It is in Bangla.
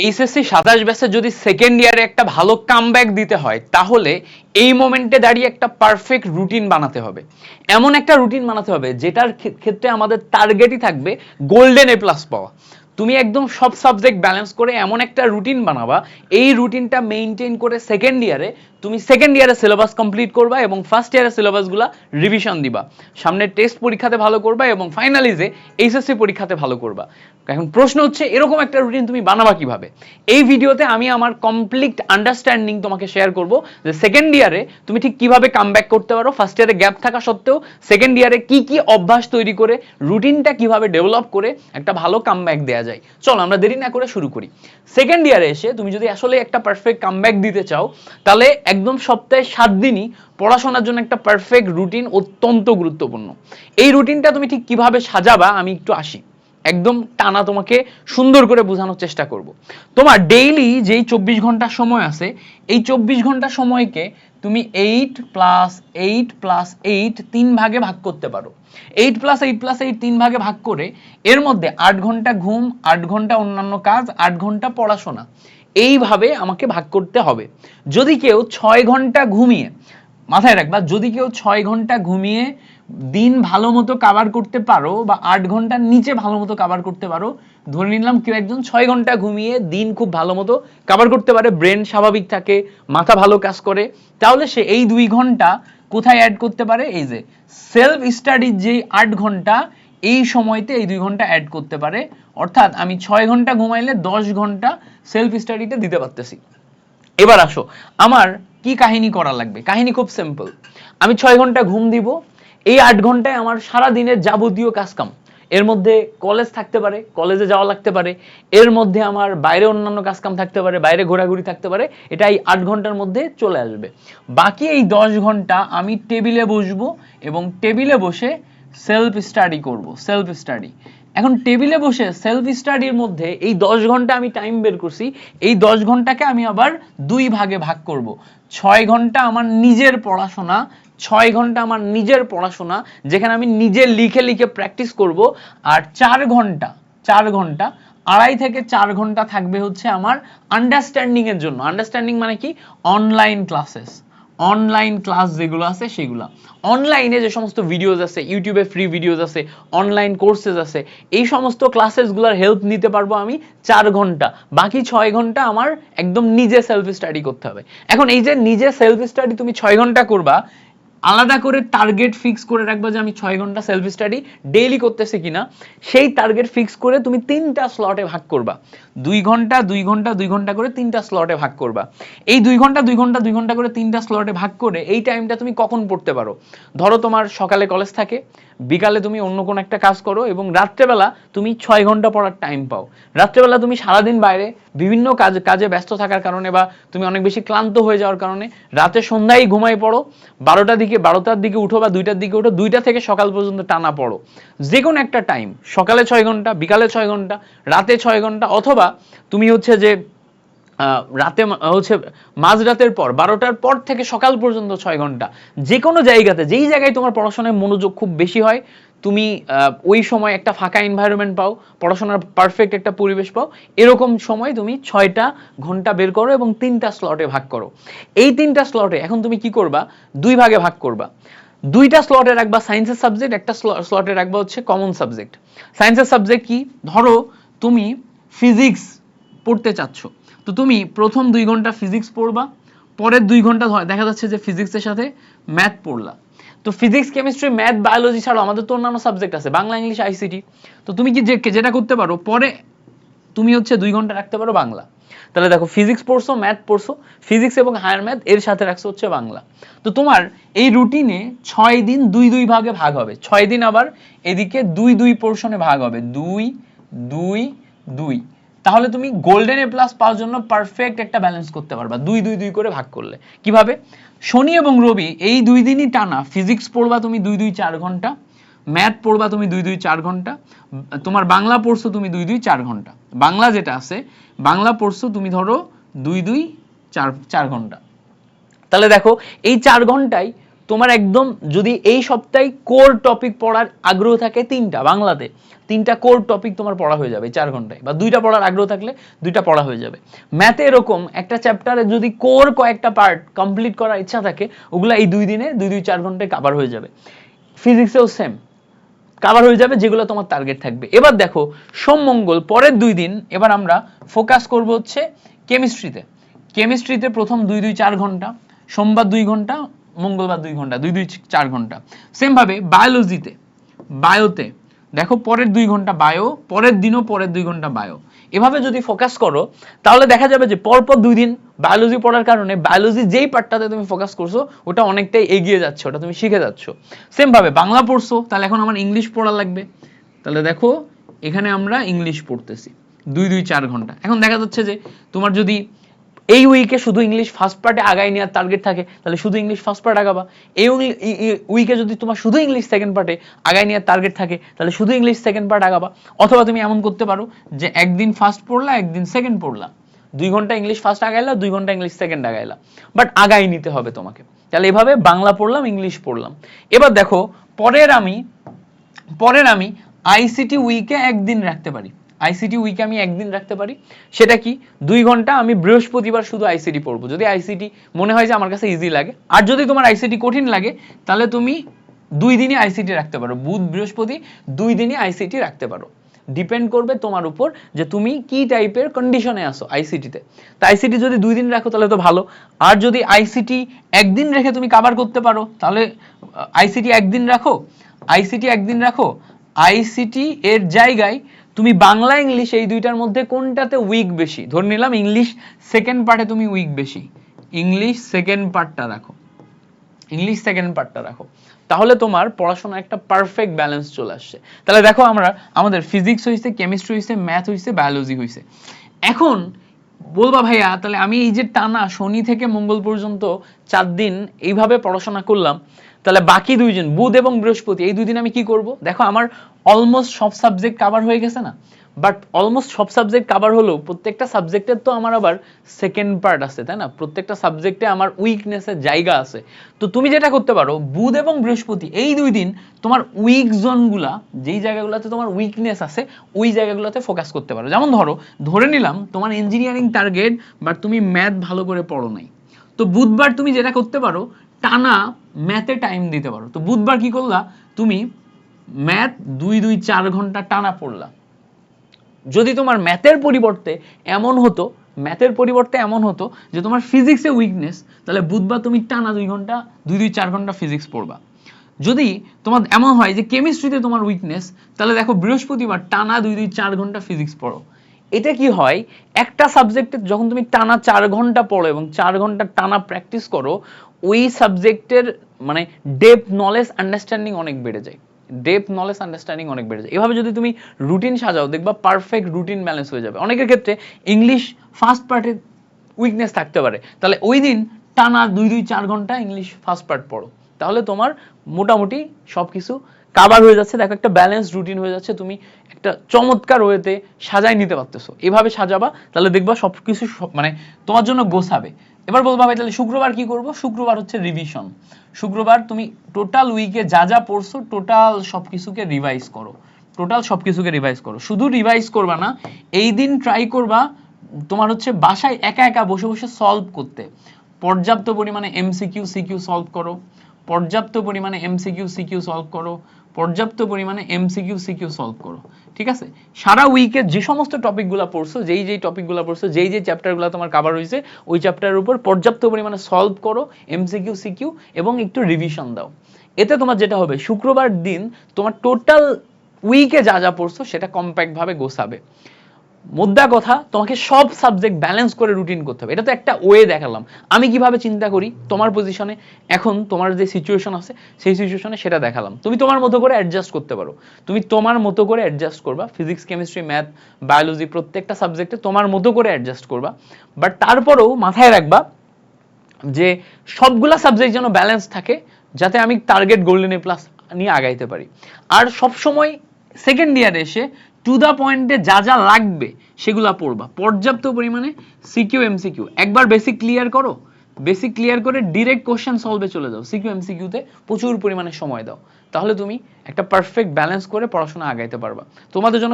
এইচএসসি 27 ব্যাচে যদি সেকেন্ড ইয়ারে একটা ভালো কামব্যাক দিতে হয় তাহলে এই মোমেন্টে দাঁড়িয়ে একটা পারফেক্ট রুটিন বানাতে হবে। এমন একটা রুটিন বানাতে হবে যেটার ক্ষেত্রে আমাদের টার্গেটই থাকবে গোল্ডেন এ প্লাস পাওয়া। তুমি একদম সব সাবজেক্ট ব্যালেন্স করে এমন একটা রুটিন বানাবা, এই রুটিনটা মেইনটেইন করে সেকেন্ড ইয়ারে তুমি সেকেন্ড ইয়ারে সিলেবাস কমপ্লিট করবা এবং ফার্স্ট ইয়ারের সিলেবাসগুলো রিভিশন দিবা, সামনে টেস্ট পরীক্ষাতে ভালো করবা এবং ফাইনালি যে এইচএসসি পরীক্ষাতে ভালো করবা। এখন প্রশ্ন হচ্ছে এরকম একটা রুটিন তুমি বানাবা কিভাবে। এই ভিডিওতে আমি আমার কমপ্লিট আন্ডারস্ট্যান্ডিং তোমাকে শেয়ার করব যে সেকেন্ড ইয়ারে তুমি ঠিক কিভাবে কামব্যাক করতে পারো, ফার্স্ট ইয়ারে গ্যাপ থাকা সত্ত্বেও সেকেন্ড ইয়ারে কি কি অভ্যাস তৈরি করে রুটিনটা কিভাবে ডেভেলপ করে একটা ভালো কামব্যাক দেওয়া যায়। চলো আমরা দেরি না করে শুরু করি। সেকেন্ড ইয়ারে এসে তুমি যদি আসলে একটা পারফেক্ট কামব্যাক দিতে চাও তাহলে একদম সপ্তাহে 7 দিনই পড়াশোনার জন্য একটা পারফেক্ট রুটিন অত্যন্ত গুরুত্বপূর্ণ। এই রুটিনটা তুমি ঠিক কিভাবে সাজাবা আমি একটু আসি, একদম টানা তোমাকে সুন্দর করে বোঝানোর চেষ্টা করব। তোমার ডেইলি যেই 24 ঘন্টা সময় আছে এই 24 ঘন্টা সময়কে তুমি 8+8+8 তিন ভাগে ভাগ করতে পারো। 8+8+8 তিন ভাগে ভাগ করে এর মধ্যে 8 ঘন্টা ঘুম, 8 ঘন্টা অন্যান্য কাজ, 8 ঘন্টা পড়াশোনা, এইভাবে আমাকে ভাগ করতে হবে। যদি কেউ 6 ঘন্টা ঘুমিয়ে, মাথায় রাখবা, যদি কেউ 6 ঘন্টা ঘুমিয়ে দিন ভালো মতো কাভার করতে পারো বা 8 ঘন্টার নিচে ভালো মতো কাভার করতে পারো, ধরে নিলাম কেউ একজন 6 ঘন্টা ঘুমিয়ে দিন খুব ভালো মতো কাভার করতে পারে, ব্রেন স্বাভাবিক থাকে, মাথা ভালো কাজ করে, তাহলে সে এই 2 ঘন্টা কোথায় অ্যাড করতে পারে, এই যে সেলফ স্টাডির যে 8 ঘন্টা এই সময়তে এই 2 ঘন্টা অ্যাড করতে পারে। অর্থাৎ আমি 6 ঘন্টা ঘুমাইলে 10 ঘন্টা সেলফ স্টাডিতে দিতে পারতেছি। এবার আসো আমার কি কাহিনী করা লাগবে। কাহিনী খুব সিম্পল, আমি 6 ঘন্টা ঘুম দিব, এই 8 ঘন্টায় আমার সারা দিনের যাবতীয় কাজকাম, এর মধ্যে কলেজ থাকতে পারে, কলেজে যাওয়া লাগতে পারে, এর মধ্যে আমার বাইরে অন্যান্য কাজকাম থাকতে পারে, বাইরে ঘোরাঘুরি থাকতে পারে, এটা এই 8 ঘন্টার মধ্যে চলে আসবে। বাকি এই 10 ঘন্টা আমি টেবিলে বসবো এবং টেবিলে বসে সেলফ স্টাডি করব, সেলফ স্টাডি। এখন টেবিলে বসে সেলফ স্টাডির মধ্যে এই 10 ঘন্টা আমি টাইম বের করছি, এই 10 ঘন্টাকে আমি আবার 2 ভাগে ভাগ করব। 6 ঘন্টা আমার নিজের পড়াশোনা, 6 ঘন্টা আমার নিজের পড়াশোনা যেখানে আমি নিজে লিখে লিখে প্র্যাকটিস করব, আর 4 ঘন্টা, 4 ঘন্টা, 2.5 থেকে 4 ঘন্টা থাকবে হচ্ছে আমার আন্ডারস্ট্যান্ডিং এর জন্য। আন্ডারস্ট্যান্ডিং মানে কি, অনলাইন ক্লাসেস, অনলাইন ক্লাস যেগুলো আছে সেগুলো, অনলাইনে যে সমস্ত ভিডিওস আছে, ইউটিউবে ফ্রি ভিডিওস আছে, অনলাইন কোর্সেস আছে, এই সমস্ত ক্লাসেসগুলোর হেল্প নিতে পারবো আমি 4 ঘন্টা। বাকি 6 ঘন্টা আমার একদম নিজে সেলফ স্টাডি করতে হবে। এখন এই যে নিজে সেলফ স্টাডি তুমি 6 ঘন্টা করবা, আলাদা করে টার্গেট ফিক্স করে রাখবা যে আমি 6 ঘন্টা সেলফ স্টাডি ডেইলি করতেছি কিনা, সেই টার্গেট ফিক্স করে তুমি 3টা স্লটে ভাগ করবা, 2 ঘন্টা 2 ঘন্টা 2 ঘন্টা করে 3টা স্লটে ভাগ করবা। এই 2 ঘন্টা 2 ঘন্টা 2 ঘন্টা করে 3টা স্লটে ভাগ করে এই টাইমটা তুমি কখন পড়তে পারো, ধরো তোমার সকালে কলেজ থাকে, বিকালে তুমি অন্য কোনো একটা কাজ করো এবং রাত্রেবেলা তুমি 6 ঘন্টা পড়ার টাইম পাও। রাত্রেবেলা তুমি সারাদিন বাইরে বিভিন্ন কাজে ব্যস্ত থাকার কারণে বা তুমি অনেক বেশি ক্লান্ত হয়ে যাওয়ার কারণে রাতে সন্ধ্যায় ঘুমাই পড়ো, 12টার দিকে উঠো বা 2টার দিকে উঠো, 2টা থেকে সকাল পর্যন্ত টানা পড়ো, যে কোনো একটা টাইম, সকালে 6 ঘন্টা, বিকালে 6 ঘন্টা, রাতে 6 ঘন্টা, অথবা তুমি হচ্ছে যে রাতে হচ্ছে মাঝরাতের পর 12টার পর থেকে সকাল পর্যন্ত 6 ঘন্টা, যে কোনো জায়গাতে, যেই জায়গায় তোমার পড়াশোনায় মনোযোগ খুব বেশি হয়, তুমি ওই সময় একটা ফাঁকা এনভায়রনমেন্ট পাও, পড়াশোনার পারফেক্ট একটা পরিবেশ পাও, এরকম সময় তুমি 6টা ঘন্টা বের করো এবং 3টা স্লটে ভাগ করো। এই 3টা স্লটে এখন তুমি কি করবা, 2 ভাগে ভাগ করবা। 2টা স্লটে রাখবা সায়েন্সের সাবজেক্ট, একটা স্লটে রাখবা হচ্ছে কমন সাবজেক্ট। সায়েন্সের সাবজেক্ট কি, ধরো তুমি ফিজিক্স পড়তে চাচ্ছ, তো তুমি প্রথম 2 ঘন্টা ফিজিক্স পড়বা, পরের 2 ঘন্টা দেখা যাচ্ছে যে ফিজিক্সের সাথে ম্যাথ পড়লা। তো ফিজিক্স, কেমিস্ট্রি, ম্যাথ, বায়োলজি ছাড়াও আমাদের তো অন্যান্য সাবজেক্ট আছে, বাংলা, ইংলিশ, আইসিটি। তো তুমি কি যেটা করতে পারো, পরে তুমি হচ্ছে 2 ঘন্টা রাখতে পারো বাংলা। তাহলে দেখো ফিজিক্স পড়ছো, ম্যাথ পড়ছো, ফিজিক্স এবং হায়ার ম্যাথ, এর সাথে রাখছো হচ্ছে বাংলা। তো তোমার এই রুটিনে 6 দিন 2 ভাগে ভাগ হবে, 6 দিন আবার এদিকে 2 পোর্শনে ভাগ হবে, 2 2 2। তাহলে তুমি গোল্ডেন এ প্লাস পাওয়ার জন্য পারফেক্ট একটা ব্যালেন্স করতে পারবা 2 করে ভাগ করলে। কিভাবে, শনি এবং রবি এই 2 দিনই টানা ফিজিক্স পড়বা তুমি 4 ঘন্টা, ম্যাথ পড়বা তুমি 4 ঘন্টা, তোমার বাংলা পড়ছো তুমি 4 ঘন্টা, বাংলা যেটা আছে বাংলা পড়ছো তুমি ধরো 4 ঘন্টা। তাহলে দেখো এই 4 ঘন্টায় তোমার একদম যদি এই সপ্তাহে কোর টপিক পড়ার আগ্রহ থাকে বাংলাতে 3টা কোর টপিক তোমার পড়া হয়ে যাবে 4 ঘন্টায়, বা 2টা পড়ার আগ্রহ থাকলে 2টা পড়া হয়ে যাবে। ম্যাথে এরকম একটা চ্যাপ্টারে যদি কোর কয়েকটা পার্ট কমপ্লিট করার ইচ্ছা থাকে, ওগুলা এই 2 দিনে 2-4 ঘন্টায় কভার হয়ে যাবে। ফিজিক্সেও সেম কভার হয়ে যাবে, যেগুলো তোমার টার্গেট থাকবে। এবার দেখো সোম মঙ্গল পরের 2 দিন এবার আমরা ফোকাস করব হচ্ছে কেমিস্ট্রিতে প্রথম 2-4 ঘন্টা, সোমবার 2 ঘন্টা, মঙ্গলবার 2 ঘন্টা, 2-4 ঘন্টা। সেম ভাবে বায়োতে দেখো পরের 2 ঘন্টা বায়ো, পরের দিনও পরের 2 ঘন্টা বায়ো। এভাবে যদি ফোকাস করো তাহলে দেখা যাবে যে পরপর 2 দিন বায়োলজি পড়ার কারণে বায়োলজি যেই পার্টটাতে তুমি ফোকাস করছো ওটা অনেকটাই এগিয়ে যাচ্ছে, ওটা তুমি শিখে যাচ্ছ। সেম ভাবে বাংলা পড়ছো, তাহলে এখন আমার ইংলিশ পড়া লাগবে। তাহলে দেখো এখানে আমরা ইংলিশ পড়তেছি 2-4 ঘন্টা। এখন দেখা যাচ্ছে যে তোমার যদি এই উইকে শুধু ইংলিশ ফার্স্ট পার্টে আগায় নেওয়ার টার্গেট থাকে, তাহলে শুধু ইংলিশ ফার্স্ট পার্ট আগাবা। এই উইকে যদি তোমার শুধু ইংলিশ সেকেন্ড পার্টে আগায় নেওয়ার টার্গেট থাকে, তাহলে শুধু ইংলিশ সেকেন্ড পার্ট আগাবা। অথবা তুমি এমন করতে পারো যে একদিন ফার্স্ট পড়লা, একদিন সেকেন্ড পড়লা, 2 ঘন্টা ইংলিশ ফার্স্ট আগাইলা, 2 ঘন্টা ইংলিশ সেকেন্ড আগাইলা, বাট আগাই নিতে হবে তোমাকে। তাহলে এভাবে বাংলা পড়লাম, ইংলিশ পড়লাম। এবার দেখো পরের আমি আইসিটি উইকে একদিন রাখতে পারি। আইসিটি উইকে আমি একদিন রাখতে পারি, সেটা কি 2 ঘন্টা আমি বৃহস্পতিবার শুধু আইসিটি পড়বো, যদি আইসিটি মনে হয় যে আমার কাছে ইজি লাগে। আর যদি তোমার আইসিটি কঠিন লাগে তাহলে তুমি 2 দিনই আইসিটি রাখতে পারো, বুধ বৃহস্পতি 2 দিনই আইসিটি রাখতে পারো। ডিপেন্ড করবে তোমার উপর যে তুমি কি টাইপের কন্ডিশনে আসো আইসিটিতে। তো আইসিটি যদি 2 দিন রাখো তাহলে তো ভালো। আর যদি আইসিটি একদিন রেখে তুমি কভার করতে পারো তাহলে আইসিটি একদিন রাখো। আইসিটি এর জায়গায় তুমি বাংলা ইংলিশ এই দুইটার মধ্যে কোনটাতে উইক বেশি, ধরে নিলাম ইংলিশ সেকেন্ড পার্টে তুমি উইক বেশি, ইংলিশ সেকেন্ড পার্টটা রাখো। তাহলে তোমার পড়াশোনা একটা পারফেক্ট ব্যালেন্স চলে আসছে। তাহলে দেখো আমরা আমাদের ফিজিক্স হইছে, কেমিস্ট্রি হইছে, ম্যাথ হইছে, বায়োলজি হইছে। এখন বলবা ভাইয়া তাহলে আমি এই যে টানা শনি থেকে মঙ্গল পর্যন্ত 4 দিন এইভাবে পড়াশোনা করলাম, তাহলে বাকি 2 দিন বুধ এবং বৃহস্পতি এই 2 দিন আমি কি করব? দেখো আমার অলমোস্ট সব সাবজেক্ট কভার হয়ে গেছে না, বাট অলমোস্ট সব সাবজেক্ট কভার হলো প্রত্যেকটা সাবজেক্টের তো আমার আবার সেকেন্ড পার্ট আছে, তাই না? প্রত্যেকটা সাবজেক্টে আমার উইকনেসের জায়গা আছে। তো তুমি যেটা করতে পারো বুধ এবং বৃহস্পতি এই 2 দিন তোমার উইক জোনগুলা, যেই জায়গাগুলোতে তোমার উইকনেস আছে ওই জায়গাগুলোতে ফোকাস করতে পারো। যেমন ধরে নিলাম তোমার ইঞ্জিনিয়ারিং টার্গেট, বাট তুমি ম্যাথ ভালো করে পড়ো নাই, তো বুধবার তুমি যেটা করতে পারো টানা ম্যাথে টাইম দিতে পারো। তো বুধবার কি করলা, তুমি ম্যাথ 2-4 ঘন্টা টানা পড়লা। যদি তোমার ম্যাথের পরিবর্তে এমন হতো যে তোমার ফিজিক্সে উইকনেস, তাহলে বুধবার তুমি টানা 2-4 ঘন্টা ফিজিক্স পড়বা। যদি তোমার এমন হয় যে কেমিস্ট্রিতে তোমার উইকনেস, তাহলে দেখো বৃহস্পতিবার টানা 2-4 ঘন্টা ফিজিক্স পড়ো। এটা কি হয়, একটা সাবজেক্টে যখন তুমি টানা 4 ঘন্টা পড়ো এবং 4 ঘন্টা টানা প্র্যাকটিস করো, ওই সাবজেক্টের মানে ডেপথ নলেজ আন্ডারস্ট্যান্ডিং অনেক বেড়ে যায়। এভাবে যদি তুমি রুটিন সাজাও দেখবা পারফেক্ট রুটিন ব্যালেন্স হয়ে যাবে। অনেকের ক্ষেত্রে ইংলিশ ফার্স্ট পার্টে উইকনেস থাকতে পারে, তাহলে ওই দিন টানা 2-4 ঘন্টা ইংলিশ ফার্স্ট পার্ট পড়ো, তাহলে তোমার মোটামুটি সবকিছু কভার হয়ে যাচ্ছে। দেখো একটা ব্যালেন্স রুটিন হয়ে যাচ্ছে, তুমি একটা চমৎকার ওয়েতে সাজাই নিতে পারতেছো। এভাবে সাজাবা তাহলে দেখবা সবকিছু মানে তোমার জন্য গোছাবে। এবার বলবা ভাই তাহলে শুক্রবার কি করব? শুক্রবার হচ্ছে রিভিশন। শুক্রবার তুমি টোটাল উইকে যা পড়ছো টোটাল সবকিছুকে রিভাইজ করো। শুধু রিভাইজ করবা না, এই দিন ট্রাই করবা তোমার হচ্ছে বাসায় একা একা বসে বসে সলভ করতে। পর্যাপ্ত পরিমাণে এমসিকিউ সিকিউ সলভ করো, ঠিক আছে? সারা উইকে যে সমস্ত টপিকগুলো পড়ছো, যেই চ্যাপ্টারগুলো তোমার কভার হয়েছে ওই চ্যাপ্টারের উপর পর্যাপ্ত পরিমাণে সলভ করো, এমসিকিউ সিকিউ এবং একটু রিভিশন দাও। এতে তোমার যেটা হবে শুক্রবার দিন তোমার টোটাল উইকে যা পড়ছো সেটা কম্প্যাক্ট ভাবে গোছাবে। মোদ্দা কথা তোমাকে সব সাবজেক্ট ব্যালেন্স করে রুটিন করতে হবে। এটা তো একটা ওয়ে দেখালাম, আমি কিভাবে চিন্তা করি তোমার পজিশনে, এখন তোমার যে সিচুয়েশন আছে সেই সিচুয়েশনে সেটা দেখালাম। তুমি তোমার মতো করে অ্যাডজাস্ট করতে পারো, তুমি তোমার মতো করে অ্যাডজাস্ট করবা। ফিজিক্স কেমিস্ট্রি ম্যাথ বায়োলজি প্রত্যেকটা সাবজেক্টে তোমার মতো করে অ্যাডজাস্ট করবা, বাট তারপরেও মাথায় রাখবা যে সবগুলা সাবজেক্ট যেন ব্যালেন্স থাকে, যাতে আমি টার্গেট গোল্ডেন এ প্লাস নিয়ে আগাইতে পারি। আর সবসময় সেকেন্ড ইয়ারে এসে টু দা পয়েন্টে যা লাগবে সেগুলা পড়বা। পর্যাপ্ত পরিমাণে সিকিউ এমসিকিউ একবার বেসিক ক্লিয়ার করো, বেসিক ক্লিয়ার করে ডিরেক্ট কোশ্চেন সলভে চলে যাও, সিকিউ এমসিকিউতে প্রচুর পরিমাণে সময় দাও, তাহলে তুমি একটা পারফেক্ট ব্যালেন্স করে পড়াশোনা আগাইতে পারবা। তোমাদের জন্য